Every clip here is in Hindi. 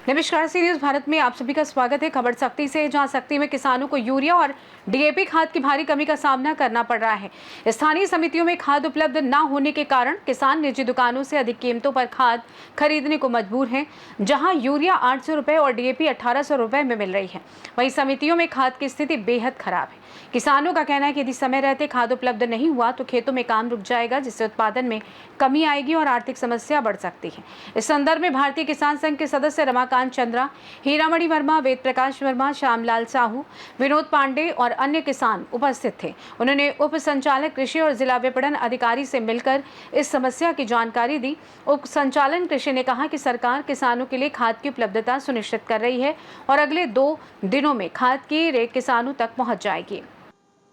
नमस्कार, सी न्यूज भारत में आप सभी का स्वागत है। खबर सख्ती से, जहां सख्ती में किसानों को यूरिया और डीएपी खाद की भारी कमी का सामना करना पड़ रहा है। स्थानीय समितियों में खाद उपलब्ध न होने के कारण किसान निजी दुकानों से अधिक कीमतों पर खाद खरीदने को मजबूर हैं। जहां यूरिया 800 रुपए और डीएपी 1800 रुपए में मिल रही है, वहीं समितियों में खाद की स्थिति बेहद खराब है। किसानों का कहना है कि यदि समय रहते खाद उपलब्ध नहीं हुआ तो खेतों में काम रुक जाएगा, जिससे उत्पादन में कमी आएगी और आर्थिक समस्या बढ़ सकती है। इस संदर्भ में भारतीय किसान संघ के सदस्य रमाकांत चंद्रा, हीरामणि वर्मा, वेद प्रकाश वर्मा, श्यामलाल साहू, विनोद पांडे और अन्य किसान उपस्थित थे। उन्होंने उप संचालक कृषि और जिला विपणन अधिकारी से मिलकर इस समस्या की जानकारी दी। उप संचालन कृषि ने कहा कि सरकार किसानों के लिए खाद की उपलब्धता सुनिश्चित कर रही है और अगले 2 दिनों में खाद की रेट किसानों तक पहुंच जाएगी।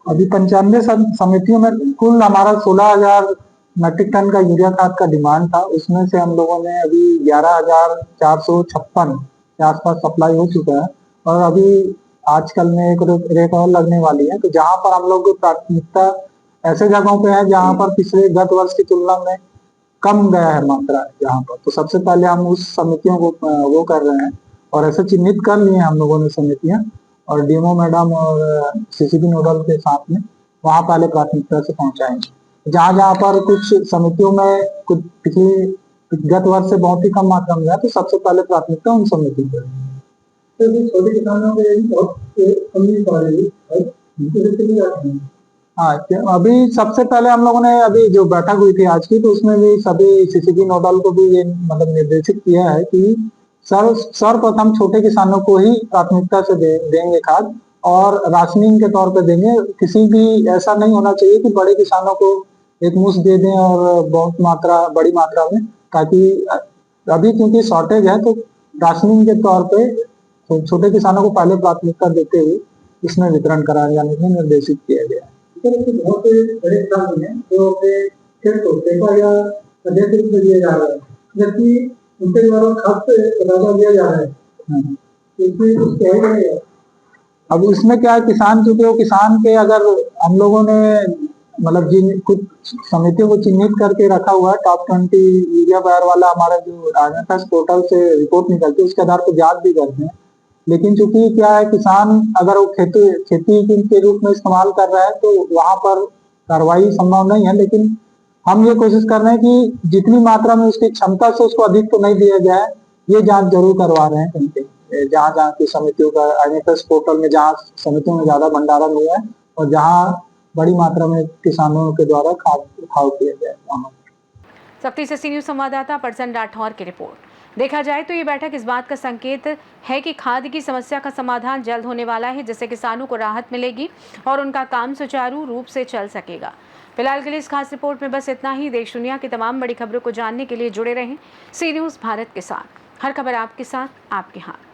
अभी 95 समितियों में कुल हमारा 16,000 मैट्रिक टन का यूरिया खाद का डिमांड था। उसमें से हम लोगों ने अभी 11,456 के आसपास सप्लाई हो चुका है और अभी आजकल में एक रेक और लगने वाली है। तो जहां पर हम लोग प्राथमिकता ऐसे जगहों पे है जहां पर पिछले गत वर्ष की तुलना में कम गया है मात्रा, जहां पर तो सबसे पहले हम उस समितियों को वो कर रहे हैं और ऐसे चिन्हित कर लिए हम लोगों ने समितियां और डीएमओ मैडम और सीसीबी नोडल के साथ में वहां पहले प्राथमिकता से पहुंचाएंगे। जहां जहां पर कुछ समितियों में कुछ पिछले गत वर्ष से बहुत ही कम मात्रा में गया तो सबसे पहले प्राथमिकता उन समितियों को देंगे। छोटे किसानों को हाँ, अभी सबसे पहले हम लोगों ने अभी जो बैठक हुई थी आज की, तो उसमें भी सभी सीसीबी नोडल को भी ये मतलब निर्देशित किया है कि सर्वप्रथम छोटे किसानों को ही प्राथमिकता से देंगे खाद और राशनिंग के तौर पे देंगे। किसी भी ऐसा नहीं होना चाहिए कि बड़े किसानों को एक मुश्त दे दें और बड़ी मात्रा में, ताकि अभी क्योंकि शॉर्टेज है तो राशनिंग के तौर पे तो छोटे किसानों को पहले प्राथमिकता देते हुए इसमें वितरण कराए जाने के निर्देशित किया गया है। बहुत बड़े किसान हैं जो अपने खेत को पेपर या अधिक रूप में दिया जा रहा है, जबकि उनके द्वारा खाद पे पैसा दिया जा रहा है। इसमें कुछ कहेगा नहीं। अब इसमें क्या है, किसान चूंकि वो किसान के अगर हम लोगों ने मतलब जिन कुछ समितियों को चिन्हित करके रखा हुआ है, टॉप 20 यूरिया बायर वाला हमारा जो आईएमएस पोर्टल से रिपोर्ट निकलती है उसके आधार पर जांच भी करते हैं। लेकिन चूंकि क्या है, किसान अगर वो खेती के रूप में इस्तेमाल कर रहा है तो वहां पर कार्रवाई संभव नहीं है। लेकिन हम ये कोशिश कर रहे हैं कि जितनी मात्रा में उसकी क्षमता से उसको अधिक तो नहीं दिया जाए, ये जांच जरूर करवा रहे हैं। कहीं जहां जहां की समितियों का आईएमएस पोर्टल में जहां समितियों में ज्यादा भंडारण हुआ है और जहां बड़ी मात्रा में किसानों के द्वारा खाद उठाव किया जाए। सख्ती से सी न्यूज संवाददाता परसन राठौर की रिपोर्ट। देखा जाए तो ये बैठक इस बात का संकेत है कि खाद की समस्या का समाधान जल्द होने वाला है, जिससे किसानों को राहत मिलेगी और उनका काम सुचारू रूप से चल सकेगा। फिलहाल के लिए इस खास रिपोर्ट में बस इतना ही। देश दुनिया की तमाम बड़ी खबरों को जानने के लिए जुड़े रहें सी न्यूज भारत के साथ। हर खबर आपके साथ, आपके हाथ।